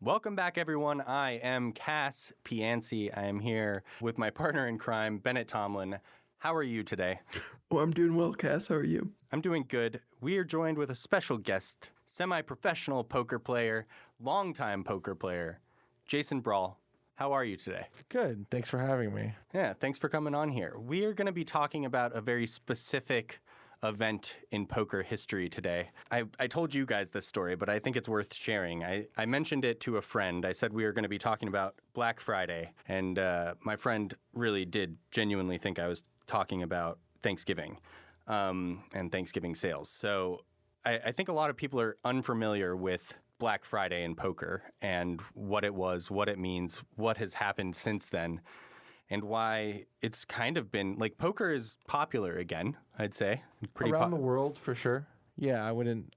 Welcome back, everyone. I am Cass Piancey. I am here with my partner in crime, Bennett Tomlin. How are you today? Oh, I'm doing well, Cass. How are you? I'm doing good. We are joined with a special guest, semi-professional poker player, longtime poker player, Jason Bral. How are you today? Good. Thanks for having me. Yeah, thanks for coming on here. We are going to be talking about a very specific event in poker history today. I told you guys this story, but I think it's worth sharing. I mentioned it to a friend. I said we were going to be talking about Black Friday, and my friend really did genuinely think I was talking about Thanksgiving and Thanksgiving sales. So I think a lot of people are unfamiliar with Black Friday in poker and what it was, what it means, what has happened since then, and why it's kind of been like poker is popular again, I'd say. Around the world, for sure. Yeah, I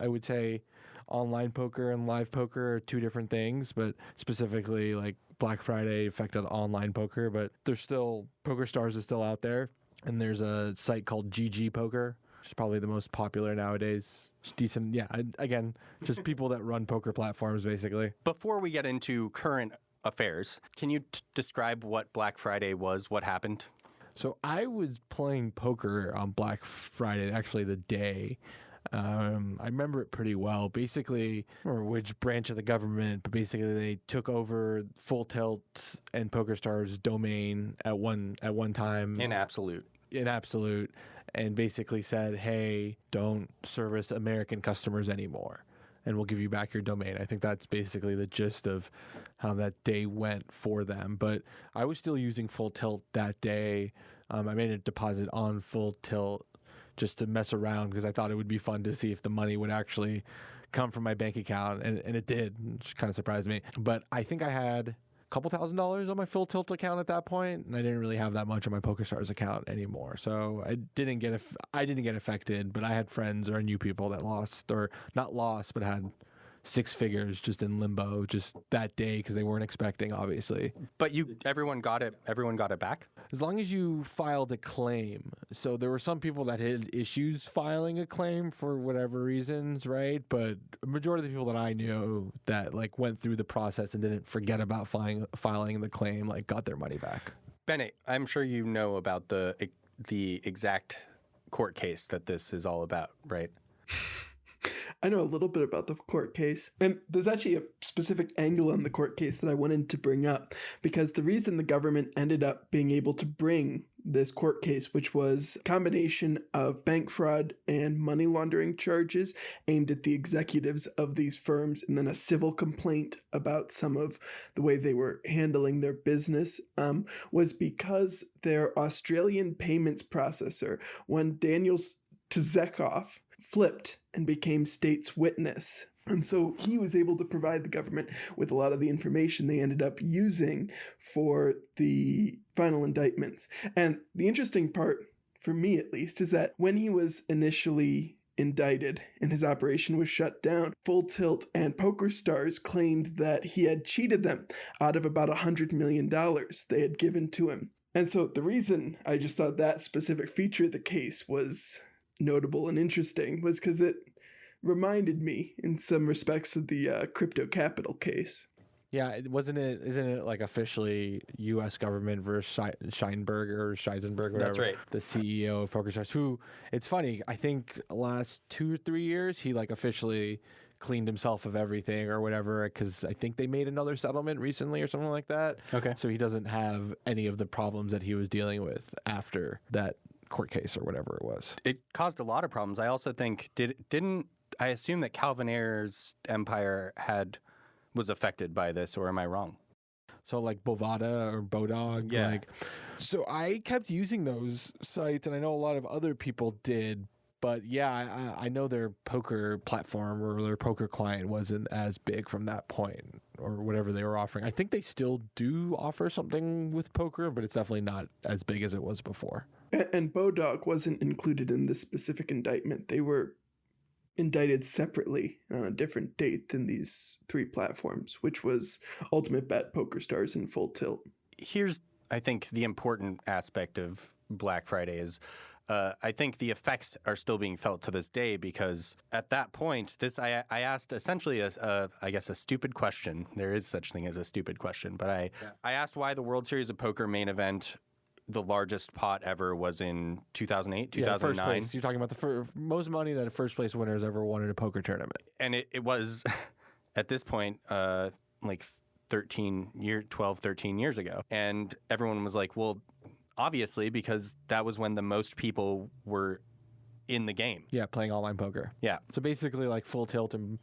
would say online poker and live poker are two different things, but specifically like Black Friday affected online poker, but there's still, PokerStars is still out there, and there's a site called GG Poker, which is probably the most popular nowadays. It's decent, yeah, again, just people that run poker platforms, basically. Before we get into current affairs, can you describe what Black Friday was, what happened? So I was playing poker on Black Friday, actually the day. I remember it pretty well. Basically, I don't remember which branch of the government, but basically they took over Full Tilt and PokerStars domain at one time. In absolute, and basically said, hey, don't service American customers anymore, and we'll give you back your domain. I think that's basically the gist of how that day went for them. But I was still using Full Tilt that day. I made a deposit on Full Tilt just to mess around because I thought it would be fun to see if the money would actually come from my bank account, and it did, which kind of surprised me. But I think I had a couple $1,000s on my Full Tilt account at that point, and I didn't really have that much on my PokerStars account anymore. So I didn't get affected, but I had friends or I knew people that lost, or not lost, but had six figures just in limbo just that day because they weren't expecting, obviously. But everyone got it back? As long as you filed a claim. So there were some people that had issues filing a claim for whatever reasons, right? But a majority of the people that I knew that like went through the process and didn't forget about filing the claim, like got their money back. Bennett, I'm sure you know about the exact court case that this is all about, right? I know a little bit about the court case, and there's actually a specific angle on the court case that I wanted to bring up, because the reason the government ended up being able to bring this court case, which was a combination of bank fraud and money laundering charges aimed at the executives of these firms, and then a civil complaint about some of the way they were handling their business, was because their Australian payments processor, when Daniel Tzekov flipped and became state's witness. And so he was able to provide the government with a lot of the information they ended up using for the final indictments. And the interesting part, for me at least, is that when he was initially indicted and his operation was shut down, Full Tilt and PokerStars claimed that he had cheated them out of about $100 million they had given to him. And so the reason I just thought that specific feature of the case was notable and interesting was because it reminded me in some respects of the crypto capital case. Yeah, isn't it like officially U.S. government versus Scheinberg or Scheisenberg, whatever? That's right. The CEO of PokerStars, who, it's funny, I think last 2 or 3 years, he like officially cleaned himself of everything or whatever, because I think they made another settlement recently or something like that. Okay. So he doesn't have any of the problems that he was dealing with after that court case or whatever it was. It caused a lot of problems. I also think, I assume that Calvin Ayre's empire was affected by this, or am I wrong? So like Bovada or Bodog. Yeah. So I kept using those sites, and I know a lot of other people did, but yeah, I know their poker platform or their poker client wasn't as big from that point, or whatever they were offering. I think they still do offer something with poker, but it's definitely not as big as it was before. And Bodog wasn't included in this specific indictment. They were indicted separately on a different date than these three platforms, which was Ultimate Bet, PokerStars, and Full Tilt. Here's, I think, the important aspect of Black Friday is I think the effects are still being felt to this day because at that point, I asked essentially I guess a stupid question. There is such thing as a stupid question, but I asked why the World Series of Poker main event, the largest pot ever, was in 2008, 2009. First place. You're talking about the most money that a first place winner has ever won in a poker tournament. And it was at this point like 12, 13 years ago. And everyone was like, well, obviously, because that was when the most people were in the game. Yeah, playing online poker. Yeah. So basically, like Full Tilt and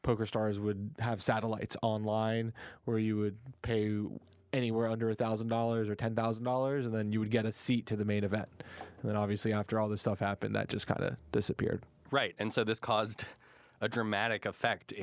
PokerStars would have satellites online where you would pay anywhere under $1,000 or $10,000, and then you would get a seat to the main event. And then obviously, after all this stuff happened, that just kind of disappeared. Right. And so this caused a dramatic effect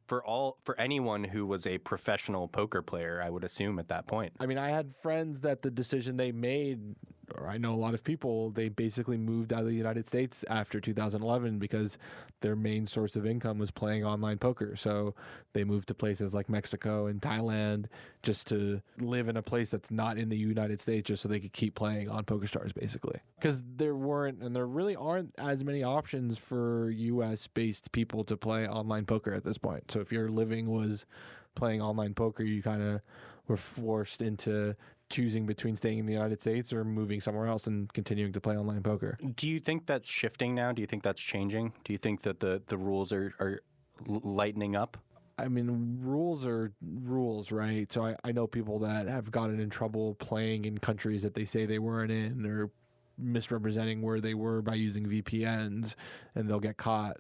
for anyone who was a professional poker player, I would assume at that point. I mean, I had friends that the decision they made, or I know a lot of people, they basically moved out of the United States after 2011 because their main source of income was playing online poker. So they moved to places like Mexico and Thailand just to live in a place that's not in the United States just so they could keep playing on PokerStars, basically. Because there weren't, and there really aren't as many options for U.S.-based people to play online poker at this point. So if your living was playing online poker, you kind of were forced into choosing between staying in the United States or moving somewhere else and continuing to play online poker. Do you think that's shifting now? Do you think that's changing? Do you think that the rules are lightening up? I mean, rules are rules, right? So I know people that have gotten in trouble playing in countries that they say they weren't in or misrepresenting where they were by using VPNs, and they'll get caught.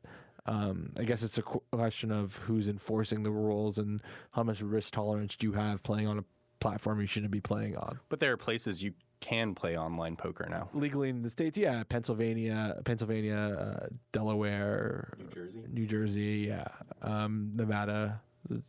I guess it's a question of who's enforcing the rules and how much risk tolerance do you have playing on a platform you shouldn't be playing on. But there are places you can play online poker now. Legally in the States, yeah. Pennsylvania, Delaware, New Jersey, yeah. Nevada,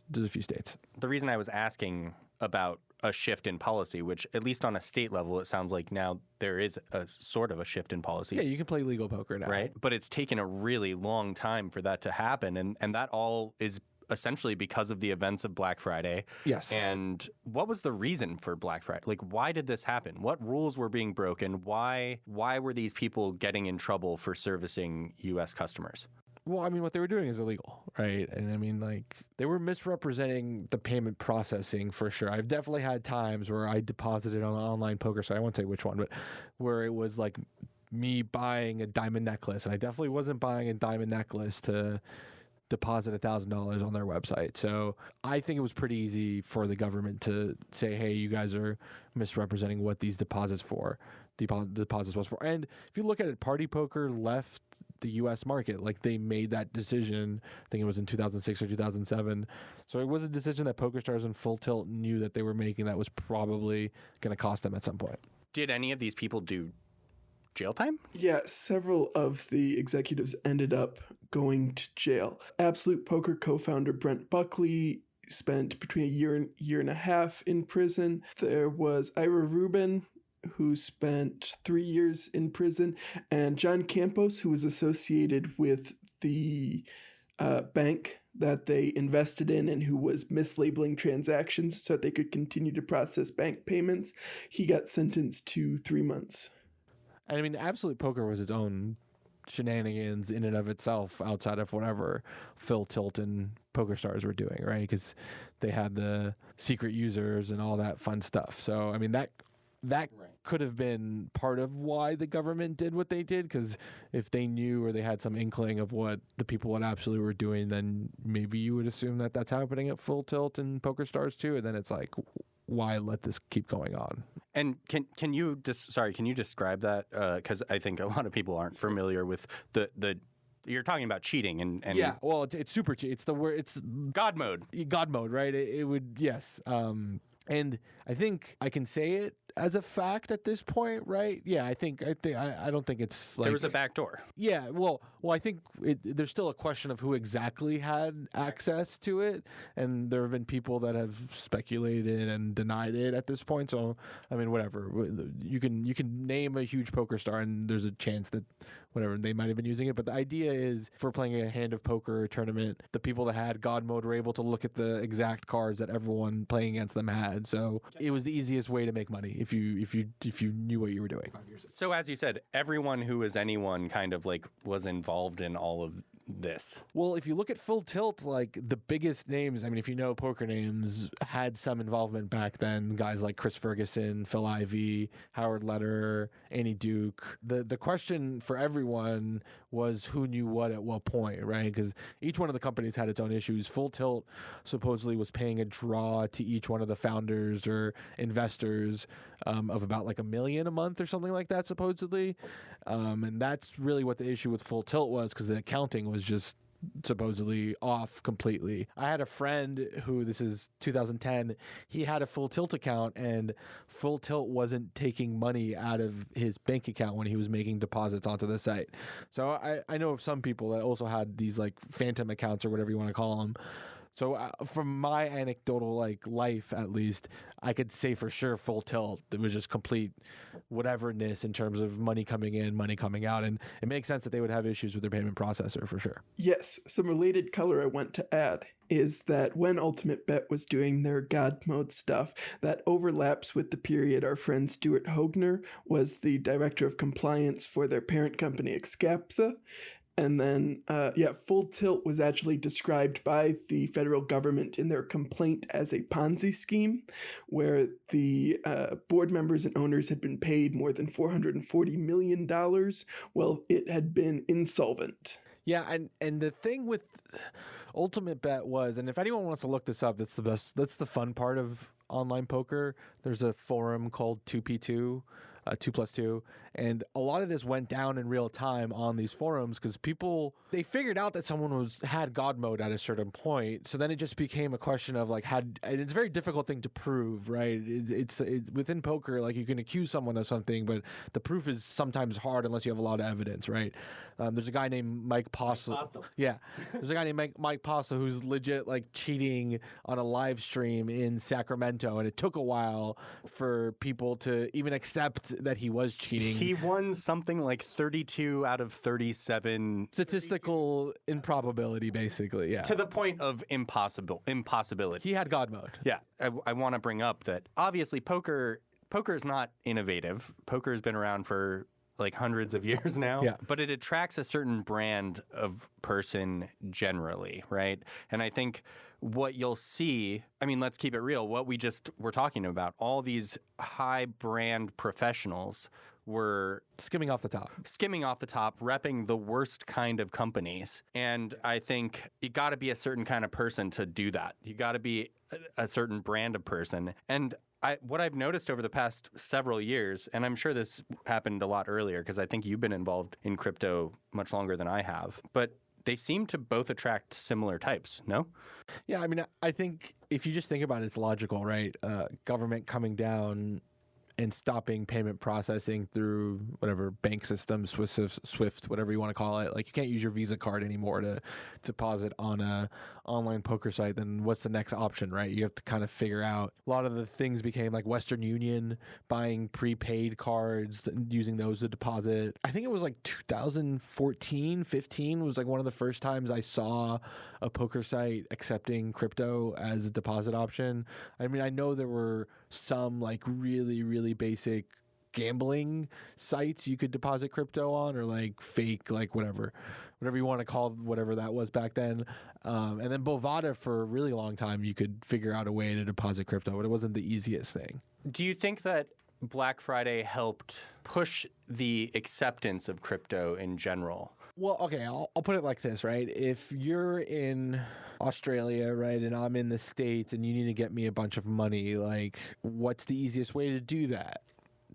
there's a few states. The reason I was asking about a shift in policy, which at least on a state level, it sounds like now there is a sort of a shift in policy. Yeah, you can play legal poker now. Right? But it's taken a really long time for that to happen. And that all is essentially because of the events of Black Friday. Yes. And what was the reason for Black Friday? Like, why did this happen? What rules were being broken? Why were these people getting in trouble for servicing U.S. customers? Well, I mean, what they were doing is illegal, right? And I mean, like, they were misrepresenting the payment processing for sure. I've definitely had times where I deposited on an online poker site. I won't say which one, but where it was like me buying a diamond necklace. And I definitely wasn't buying a diamond necklace to deposit $1,000 on their website. So I think it was pretty easy for the government to say, hey, you guys are misrepresenting what these deposits was for. And if you look at it, Party Poker left the U.S. market. Like, they made that decision, I think it was in 2006 or 2007. So it was a decision that PokerStars and Full Tilt knew that they were making that was probably going to cost them at some point. Did any of these people do jail time? Yeah, several of the executives ended up going to jail. Absolute Poker co-founder Brent Buckley spent between a year and a half in prison. There was Ira Rubin, who spent 3 years in prison, and John Campos, who was associated with the bank that they invested in and who was mislabeling transactions so that they could continue to process bank payments. He got sentenced to 3 months. I mean, Absolute Poker was its own shenanigans in and of itself outside of whatever Full Tilt and PokerStars were doing, right? Because they had the secret users and all that fun stuff. So, I mean, that could have been part of why the government did what they did, because if they knew or they had some inkling of what the people at Absolute were doing, then maybe you would assume that that's happening at Full Tilt and PokerStars too, and then it's like, why let this keep going on? And can you describe that? Because I think a lot of people aren't familiar with the you're talking about cheating and yeah, well, it's super cheat. It's the word. It's God mode. God mode, right? It would, yes. And I think I can say it as a fact at this point, right? Yeah, I don't think it's like there was a back door. Yeah, well, I think there's still a question of who exactly had access to it, and there have been people that have speculated and denied it at this point. So, I mean, whatever. You can name a huge poker star, and there's a chance that whatever, they might have been using it. But the idea is, if we're playing a hand of poker tournament, the people that had God mode were able to look at the exact cards that everyone playing against them had. So it was the easiest way to make money if you knew what you were doing. So as you said, everyone who was anyone kind of like was involved in all of this. Well, if you look at Full Tilt, like the biggest names, I mean, if you know poker names, had some involvement back then. Guys like Chris Ferguson, Phil Ivey, Howard Lederer, Annie Duke. The question for everyone was who knew what at what point, right? Because each one of the companies had its own issues. Full Tilt supposedly was paying a draw to each one of the founders or investors of about like $1 million a month or something like that, supposedly. And that's really what the issue with Full Tilt was, because the accounting was just supposedly off completely. I had a friend who, this is 2010, he had a Full Tilt account, and Full Tilt wasn't taking money out of his bank account when he was making deposits onto the site. So I know of some people that also had these like phantom accounts or whatever you want to call them. So from my anecdotal like life, at least, I could say for sure Full Tilt, it was just complete whateverness in terms of money coming in, money coming out. And it makes sense that they would have issues with their payment processor for sure. Yes, some related color I want to add is that when Ultimate Bet was doing their God mode stuff, that overlaps with the period our friend Stuart Hogner was the director of compliance for their parent company Excapsa. And then, Full Tilt was actually described by the federal government in their complaint as a Ponzi scheme, where the board members and owners had been paid more than $440 million while it had been insolvent. Yeah, and the thing with Ultimate Bet was, and if anyone wants to look this up, that's the fun part of online poker. There's a forum called 2P2. 2+2, and a lot of this went down in real time on these forums because people, they figured out that someone had God mode at a certain point, so then it just became a question of like, and it's a very difficult thing to prove, right? It's within poker, like you can accuse someone of something, but the proof is sometimes hard unless you have a lot of evidence, right? There's a guy named Mike Postle. Yeah, there's a guy named Mike Postle who's legit like cheating on a live stream in Sacramento, and it took a while for people to even accept that he was cheating. He won something like 32 out of 37. Statistical improbability, basically, yeah. To the point of impossibility. He had God mode. Yeah, I want to bring up that obviously poker is not innovative. Poker has been around for like hundreds of years now. Yeah. But it attracts a certain brand of person generally, right? And I think what you'll see, I mean, let's keep it real. What we just were talking about, all these high brand professionals were skimming off the top, repping the worst kind of companies. And I think you got to be a certain kind of person to do that. You got to be a certain brand of person. And what I've noticed over the past several years, and I'm sure this happened a lot earlier because I think you've been involved in crypto much longer than I have, but they seem to both attract similar types, no? Yeah, I mean, I think if you just think about it, it's logical, right? Government coming down and stopping payment processing through whatever bank system, Swift, whatever you want to call it. Like you can't use your Visa card anymore to deposit on a online poker site. Then what's the next option, right? You have to kind of figure out. A lot of the things became like Western Union buying prepaid cards and using those to deposit. I think it was like 2014, 15 was like one of the first times I saw a poker site accepting crypto as a deposit option. I mean, I know there were some like really, really basic gambling sites you could deposit crypto on, or like fake, like whatever you want to call whatever that was back then. And then Bovada for a really long time, you could figure out a way to deposit crypto, but it wasn't the easiest thing. Do you think that Black Friday helped push the acceptance of crypto in general? Well, okay, I'll put it like this, right? If you're in Australia, right, and I'm in the States and you need to get me a bunch of money, like, what's the easiest way to do that?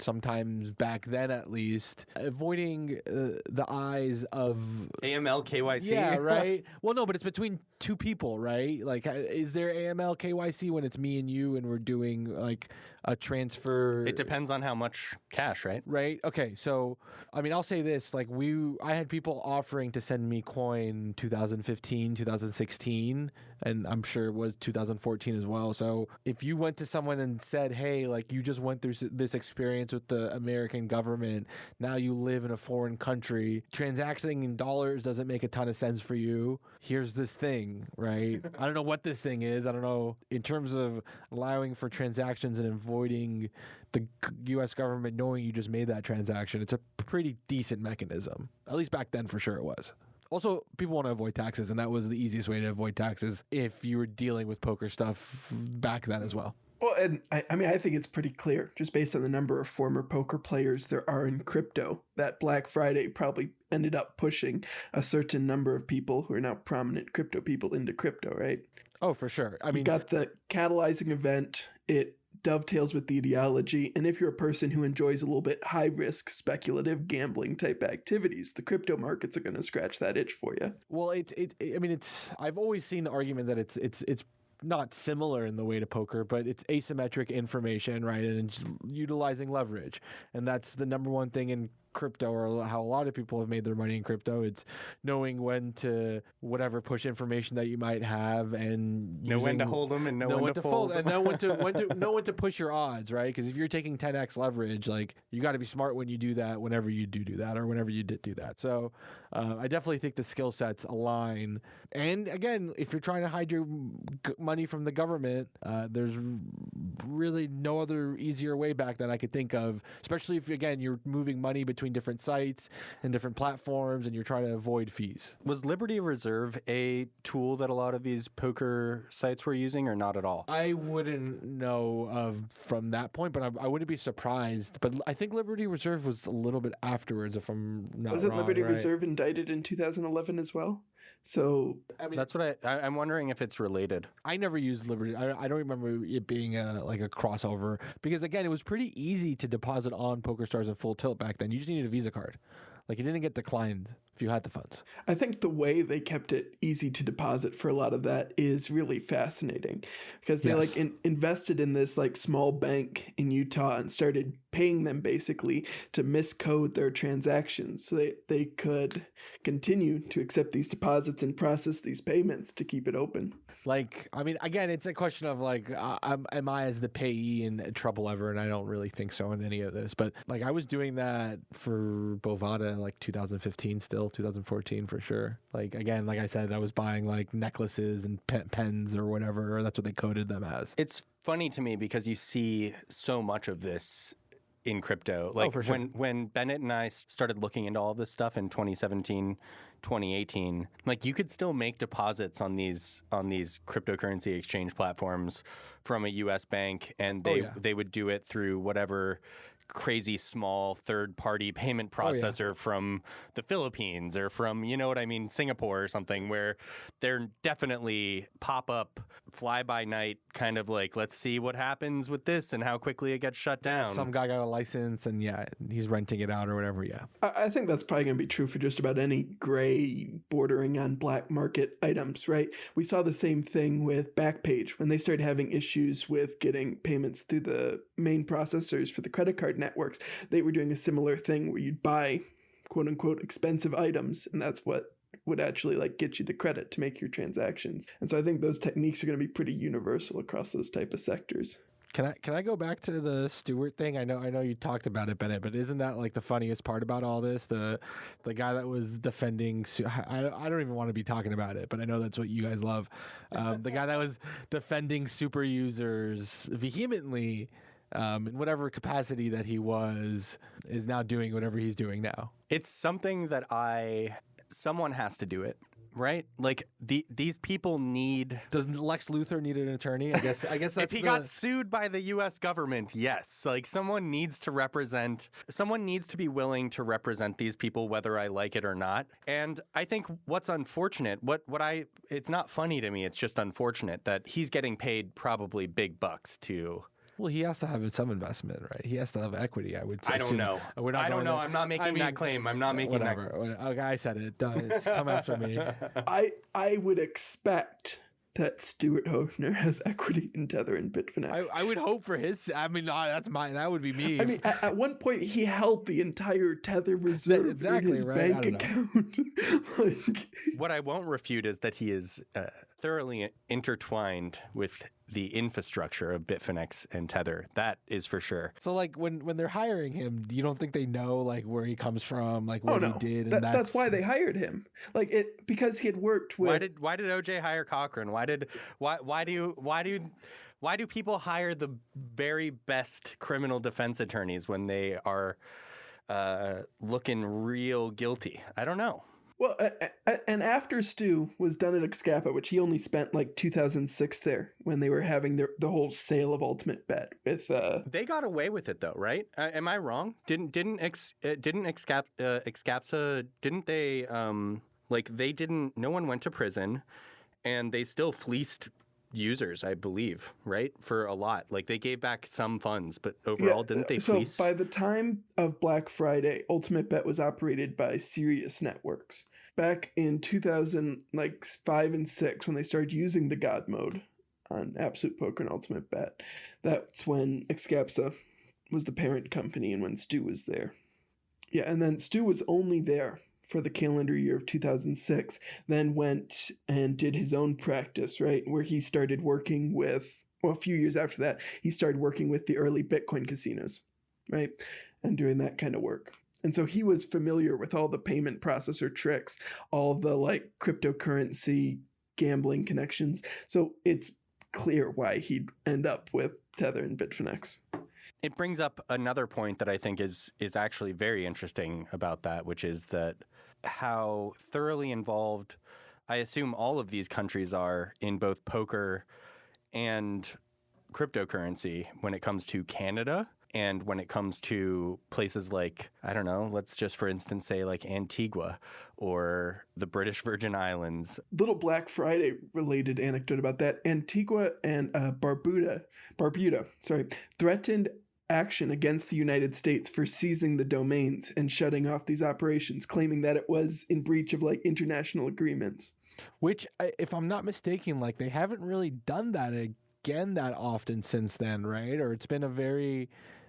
Sometimes back then, at least, avoiding the eyes of AML, KYC? Yeah, right? Well, no, but it's between two people, right? Like, is there AML, KYC when it's me and you and we're doing, like, a transfer. It depends on how much cash, right? Right. Okay. So, I mean, I'll say this: like I had people offering to send me coin 2015, 2016, and I'm sure it was 2014 as well. So, if you went to someone and said, "Hey, like you just went through this experience with the American government, now you live in a foreign country, transacting in dollars doesn't make a ton of sense for you. Here's this thing, right? I don't know what this thing is. I don't know in terms of allowing for transactions and avoiding the U.S. government knowing you just made that transaction. It's a pretty decent mechanism. At least back then, for sure, it was. Also, people want to avoid taxes, and that was the easiest way to avoid taxes if you were dealing with poker stuff back then as well. Well, and I mean, I think it's pretty clear, just based on the number of former poker players there are in crypto, that Black Friday probably ended up pushing a certain number of people who are now prominent crypto people into crypto, right? Oh, for sure. I mean, you got the catalyzing event. It dovetails with the ideology. And if you're a person who enjoys a little bit high risk, speculative gambling type activities, the crypto markets are going to scratch that itch for you. Well, I've always seen the argument that it's not similar in the way to poker, but it's asymmetric information, right? And it's utilizing leverage. And that's the number one thing in crypto, or how a lot of people have made their money in crypto. It's knowing when to push information that you might have, and know when to hold them and know when to fold them. And know when to push your odds, right? Because if you're taking 10x leverage, like you got to be smart when you do that, whenever you do that, or whenever you did do that. So I definitely think the skill sets align. And again, if you're trying to hide your money from the government, there's really no other easier way back that I could think of, especially if, again, you're moving money between different sites and different platforms and you're trying to avoid fees. Was Liberty Reserve a tool that a lot of these poker sites were using, or not at all? I wouldn't know of from that point, but I wouldn't be surprised. But I think Liberty Reserve was a little bit afterwards, if I'm not Wasn't wrong. Liberty right? Reserve indicted in 2011 as well? So I mean, that's what I'm wondering if it's related. I never used Liberty. I don't remember it being like a crossover, because again, it was pretty easy to deposit on PokerStars and Full Tilt back then. You just needed a Visa card. Like, it didn't get declined if you had the funds. I think the way they kept it easy to deposit for a lot of that is really fascinating, because they invested in this like small bank in Utah and started paying them basically to miscode their transactions so they could continue to accept these deposits and process these payments to keep it open. Like, I mean, again, it's a question of like, am I as the payee in trouble ever? And I don't really think so in any of this. But like, I was doing that for Bovada like 2015 still, 2014 for sure. Like, again, like I said, I was buying like necklaces and pens or whatever, or that's what they coded them as. It's funny to me because you see so much of this in crypto. Like, for sure. when Bennett and I started looking into all this stuff in 2017, 2018, like, you could still make deposits on these cryptocurrency exchange platforms from a US bank, and they would do it through whatever crazy small third-party payment processor from the Philippines or from, you know what I mean, Singapore or something, where they're definitely pop-up, fly-by-night kind of like, let's see what happens with this and how quickly it gets shut down. Some guy got a license and he's renting it out or whatever, I think that's probably going to be true for just about any gray bordering on black market items, right? We saw the same thing with Backpage when they started having issues with getting payments through the main processors for the credit card networks. They were doing a similar thing where you'd buy quote unquote expensive items, and that's what would actually like get you the credit to make your transactions. And so I think those techniques are going to be pretty universal across those type of sectors. Can I go back to the Stewart thing? I know you talked about it, Bennett, but isn't that like the funniest part about all this? The guy that was defending, I don't even want to be talking about it, but I know that's what you guys love. The guy that was defending super users vehemently, in whatever capacity that he was, is now doing whatever he's doing now. It's something that someone has to do it, right? Like, these people need. Does Lex Luthor need an attorney? I guess that's if he got sued by the U.S. government, yes. Like, someone needs to be willing to represent these people, whether I like it or not. And I think what's unfortunate, it's not funny to me, it's just unfortunate that he's getting paid probably big bucks to. Well, he has to have some investment, right? He has to have equity, I would say. I don't know. I don't know. I'm not making that claim. I'm not making whatever. That. Okay, I said it. It's come after me. I would expect that Stuart Hochner has equity in Tether and Bitfinex. I would hope for his. I mean, that's mine. That would be me. I mean, at one point, he held the entire Tether reserve exactly, in his right? bank account. Like, What I won't refute is that he is thoroughly intertwined with the infrastructure of Bitfinex and Tether. That is for sure. So, like, when they're hiring him, you don't think they know, like, where he comes from, like, what he did? And that's why they hired him. Like, because he had worked with... Why did OJ hire Cochran? Why do people hire the very best criminal defense attorneys when they are looking real guilty? I don't know. Well, and after Stu was done at Excapa, which he only spent like 2006 there when they were having the whole sale of Ultimate Bet with. They got away with it though, right? Am I wrong? Didn't Excapsa? Didn't they? They didn't. No one went to prison, and they still fleeced users, I believe, right? For a lot. Like they gave back some funds, but overall, didn't they fleece? So by the time of Black Friday, Ultimate Bet was operated by Sirius Networks. Back in 2005 and 6, when they started using the God mode on Absolute Poker and Ultimate Bet, that's when Excapsa was the parent company and when Stu was there. Yeah, and then Stu was only there for the calendar year of 2006, then went and did his own practice, right? Where he started working with, well, a few years after that, he started working with the early Bitcoin casinos, right? And doing that kind of work. And so he was familiar with all the payment processor tricks, all the like cryptocurrency gambling connections. So it's clear why he'd end up with Tether and Bitfinex. It brings up another point that I think is actually very interesting about that, which is that how thoroughly involved I assume all of these countries are in both poker and cryptocurrency when it comes to Canada and when it comes to places like, I don't know, let's just for instance say like Antigua or the British Virgin Islands. Little Black Friday related anecdote about that. Antigua and Barbuda, threatened action against the United States for seizing the domains and shutting off these operations, claiming that it was in breach of like international agreements. Which, if I'm not mistaken, like they haven't really done that again that often since then, right? Or it's been a very,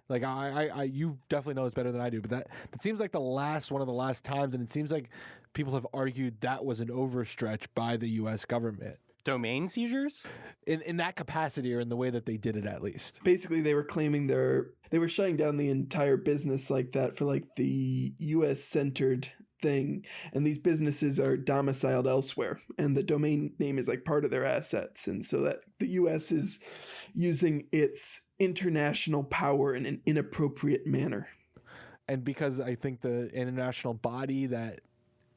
like I you definitely know this better than I do, but that seems like one of the last times, and it seems like people have argued that was an overstretch by the U.S. government. Domain seizures? In that capacity, or in the way that they did it, at least. Basically, they were claiming they were shutting down the entire business like that for like the U.S. centered thing, and these businesses are domiciled elsewhere, and the domain name is like part of their assets, and so that the U.S. is using its international power in an inappropriate manner. And because I think the international body that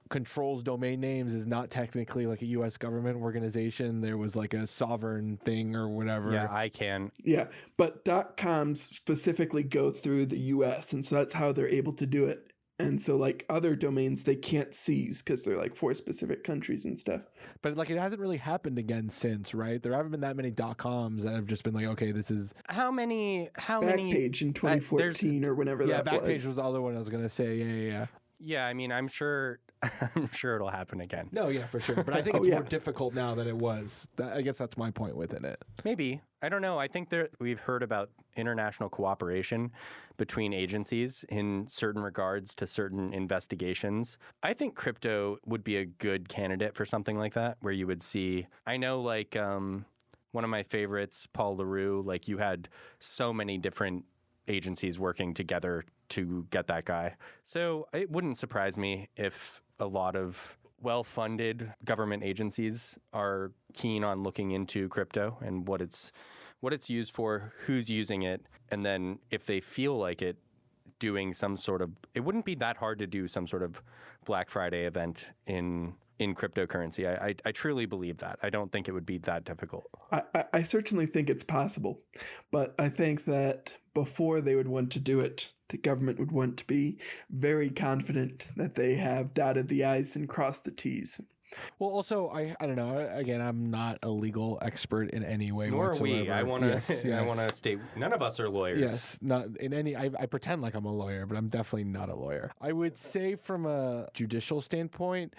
controls domain names is not technically like a U.S. government organization. There was like a sovereign thing or whatever. Yeah, ICANN. Yeah, but .coms specifically go through the U.S., and so that's how they're able to do it. And so like other domains they can't seize because they're like for specific countries and stuff. But like it hasn't really happened again since, right? There haven't been that many .coms that have just been like, okay, this is how many Backpage in 2014 or whenever that was. Yeah, Backpage was the other one I was gonna say. Yeah. Yeah, I mean, I'm sure it'll happen again. No, yeah, for sure. But I think it's more difficult now than it was. I guess that's my point within it. Maybe. I don't know. I think we've heard about international cooperation between agencies in certain regards to certain investigations. I think crypto would be a good candidate for something like that, where you would see, I know like one of my favorites, Paul LaRue, like you had so many different agencies working together to get that guy. So it wouldn't surprise me if a lot of well-funded government agencies are keen on looking into crypto and what it's used for, who's using it, and then if they feel like it, doing some sort of, it wouldn't be that hard to do some sort of Black Friday event in cryptocurrency. I truly believe that. I don't think it would be that difficult. I certainly think it's possible, but I think that before they would want to do it, the government would want to be very confident that they have dotted the I's and crossed the T's. Well, also, I don't know. Again, I'm not a legal expert in any way Nor whatsoever. are we. I want to. I want to state. None of us are lawyers. Yes, not in any. I pretend like I'm a lawyer, but I'm definitely not a lawyer. I would say, from a judicial standpoint,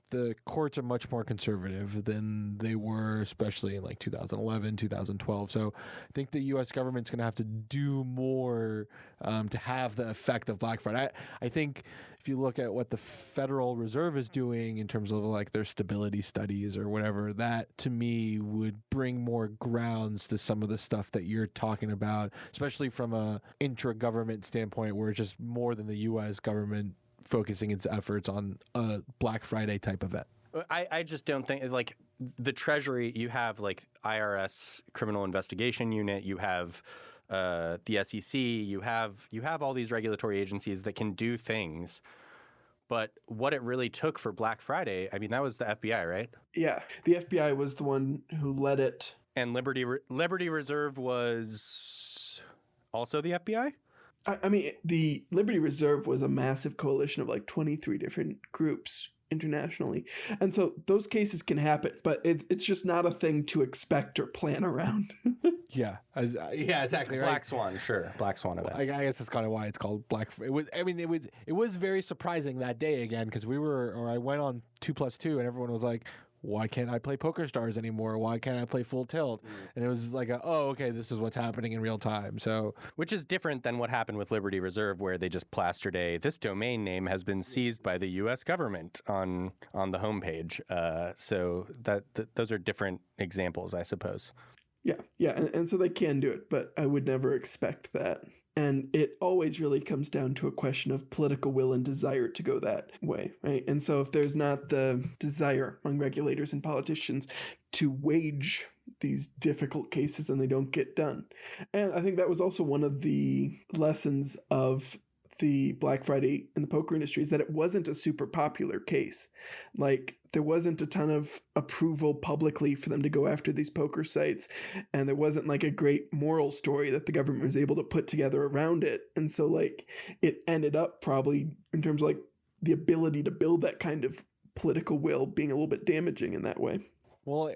the courts are much more conservative than they were, especially in like 2011, 2012. So I think the U.S. government's going to have to do more to have the effect of Black Friday. I think if you look at what the Federal Reserve is doing in terms of like their stability studies or whatever, that to me would bring more grounds to some of the stuff that you're talking about, especially from a intra-government standpoint where it's just more than the U.S. government focusing its efforts on a Black Friday type event. I just don't think, like, the Treasury, you have like IRS Criminal Investigation Unit, you have the SEC, you have all these regulatory agencies that can do things. But what it really took for Black Friday, I mean, that was the FBI, right? Yeah, the FBI was the one who led it. And Liberty Reserve was also the FBI? I mean, the Liberty Reserve was a massive coalition of like 23 different groups internationally. And so those cases can happen, but it's just not a thing to expect or plan around. Yeah, exactly. Right. Black Swan, sure. Black Swan event. I guess that's kind of why it's called Black. It was very surprising that day again because I went on 2+2 and everyone was like, why can't I play Poker Stars anymore? Why can't I play Full Tilt? And it was like, okay, this is what's happening in real time. So, which is different than what happened with Liberty Reserve, where they just plastered this domain name has been seized by the U.S. government on the homepage. So those are different examples, I suppose. Yeah, and so they can do it, but I would never expect that. And it always really comes down to a question of political will and desire to go that way, right? And so if there's not the desire among regulators and politicians to wage these difficult cases, then they don't get done. And I think that was also one of the lessons of the Black Friday in the poker industry is that it wasn't a super popular case. Like, there wasn't a ton of approval publicly for them to go after these poker sites, and there wasn't like a great moral story that the government was able to put together around it. And so like it ended up probably in terms of like the ability to build that kind of political will being a little bit damaging in that way. Well,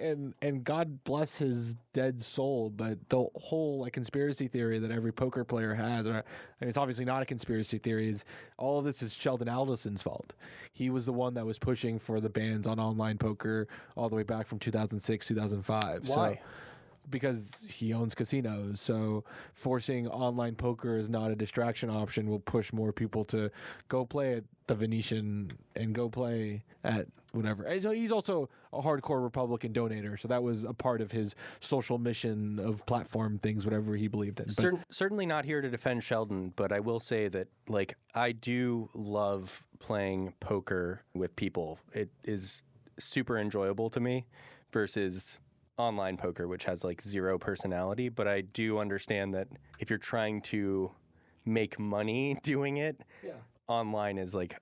and God bless his dead soul, but the whole like conspiracy theory that every poker player has, or I mean, it's obviously not a conspiracy theory, is all of this is Sheldon Adelson's fault. He was the one that was pushing for the bans on online poker all the way back from 2006, 2005. Why? So, because he owns casinos. So forcing online poker is not a distraction option will push more people to go play at the Venetian and go play at whatever. And so he's also a hardcore Republican donator. So that was a part of his social mission of platform things, whatever he believed in. Certainly not here to defend Sheldon, but I will say that like I do love playing poker with people. It is super enjoyable to me versus online poker, which has like zero personality. But I do understand that if you're trying to make money doing it, online is like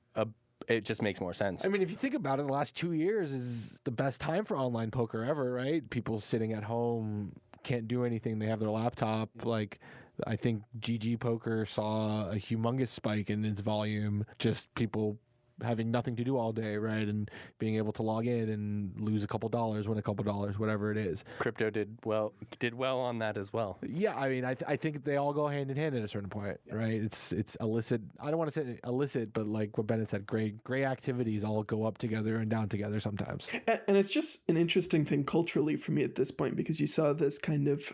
it just makes more sense. I mean, if you think about it, the last 2 years is the best time for online poker ever, right? People sitting at home can't do anything. They have their laptop. Like, I think GG Poker saw a humongous spike in its volume. Just people having nothing to do all day, right? And being able to log in and lose a couple dollars, win a couple dollars, whatever it is. Crypto did well on that as well. Yeah, I mean, I think they all go hand in hand at a certain point, right? It's illicit. I don't want to say illicit, but like what Bennett said, gray activities all go up together and down together sometimes. And it's just an interesting thing culturally for me at this point, because you saw this kind of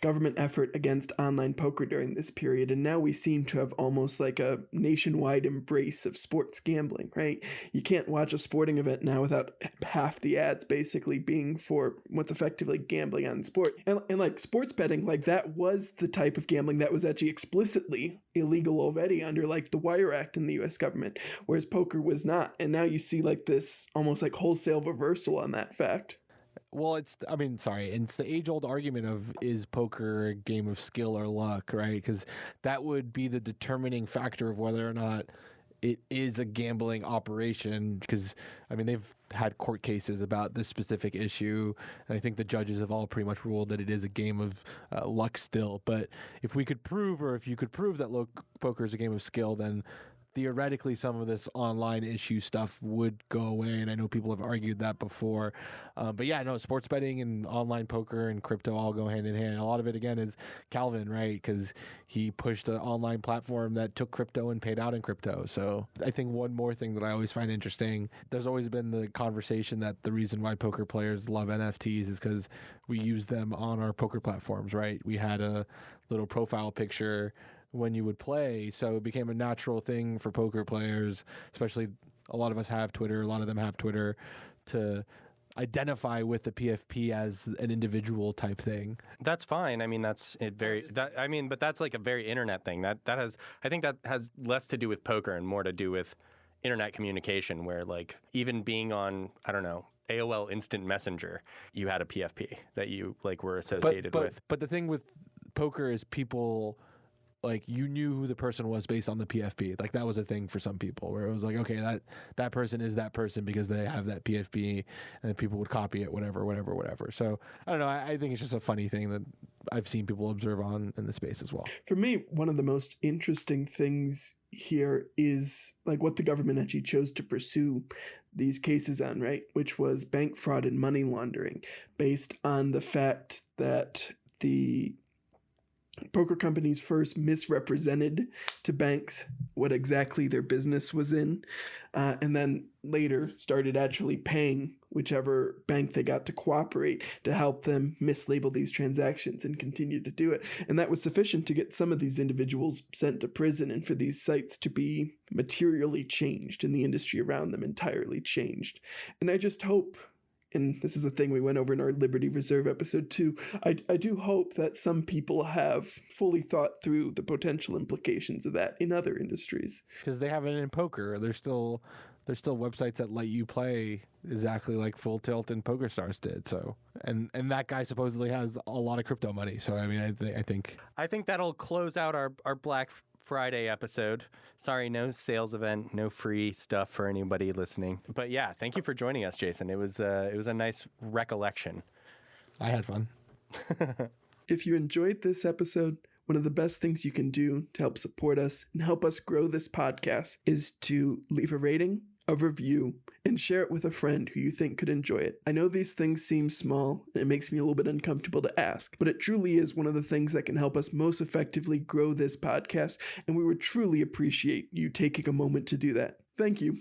government effort against online poker during this period, and now we seem to have almost like a nationwide embrace of sports gambling. Right? You can't watch a sporting event now without half the ads basically being for what's effectively gambling on sport. And like sports betting, like that was the type of gambling that was actually explicitly illegal already under like the Wire Act in the US government, whereas poker was not. And now you see like this almost like wholesale reversal on that fact. Well, it's the age-old argument of, is poker a game of skill or luck, right? Because that would be the determining factor of whether or not it is a gambling operation, because, I mean, they've had court cases about this specific issue, and I think the judges have all pretty much ruled that it is a game of luck still. But if you could prove that poker is a game of skill, then theoretically some of this online issue stuff would go away, and I know people have argued that before. But yeah, no, sports betting and online poker and crypto all go hand in hand. A lot of it, again, is Calvin, right? Because he pushed an online platform that took crypto and paid out in crypto. So I think one more thing that I always find interesting, there's always been the conversation that the reason why poker players love NFTs is because we use them on our poker platforms, right? We had a little profile picture when you would play, so it became a natural thing for poker players, especially a lot of us have Twitter, a lot of them have Twitter, to identify with the PFP as an individual type thing. That's fine. I mean, but that's like a very internet thing. I think that has less to do with poker and more to do with internet communication, where like even being on, I don't know, AOL Instant Messenger, you had a PFP that you like were associated with. But the thing with poker is people, like, you knew who the person was based on the PFP. Like, that was a thing for some people where it was like, okay, that person is that person because they have that PFP, and people would copy it, whatever. So I don't know. I think it's just a funny thing that I've seen people observe on in the space as well. For me, one of the most interesting things here is like what the government actually chose to pursue these cases on, right? Which was bank fraud and money laundering, based on the fact that the poker companies first misrepresented to banks what exactly their business was in, and then later started actually paying whichever bank they got to cooperate to help them mislabel these transactions and continue to do it. And that was sufficient to get some of these individuals sent to prison and for these sites to be materially changed and the industry around them entirely changed. And I just hope, and this is a thing we went over in our Liberty Reserve episode too, I do hope that some people have fully thought through the potential implications of that in other industries. Because they have it in poker. There's still websites that let you play exactly like Full Tilt and PokerStars did. So, and that guy supposedly has a lot of crypto money. So, I mean, I think that'll close out our Black Friday episode. Sorry, no sales event, no free stuff for anybody listening. But yeah, thank you for joining us, Jason. It was a nice recollection. I had fun. If you enjoyed this episode, one of the best things you can do to help support us and help us grow this podcast is to leave a rating, a review, and share it with a friend who you think could enjoy it. I know these things seem small, and it makes me a little bit uncomfortable to ask, but it truly is one of the things that can help us most effectively grow this podcast, and we would truly appreciate you taking a moment to do that. Thank you.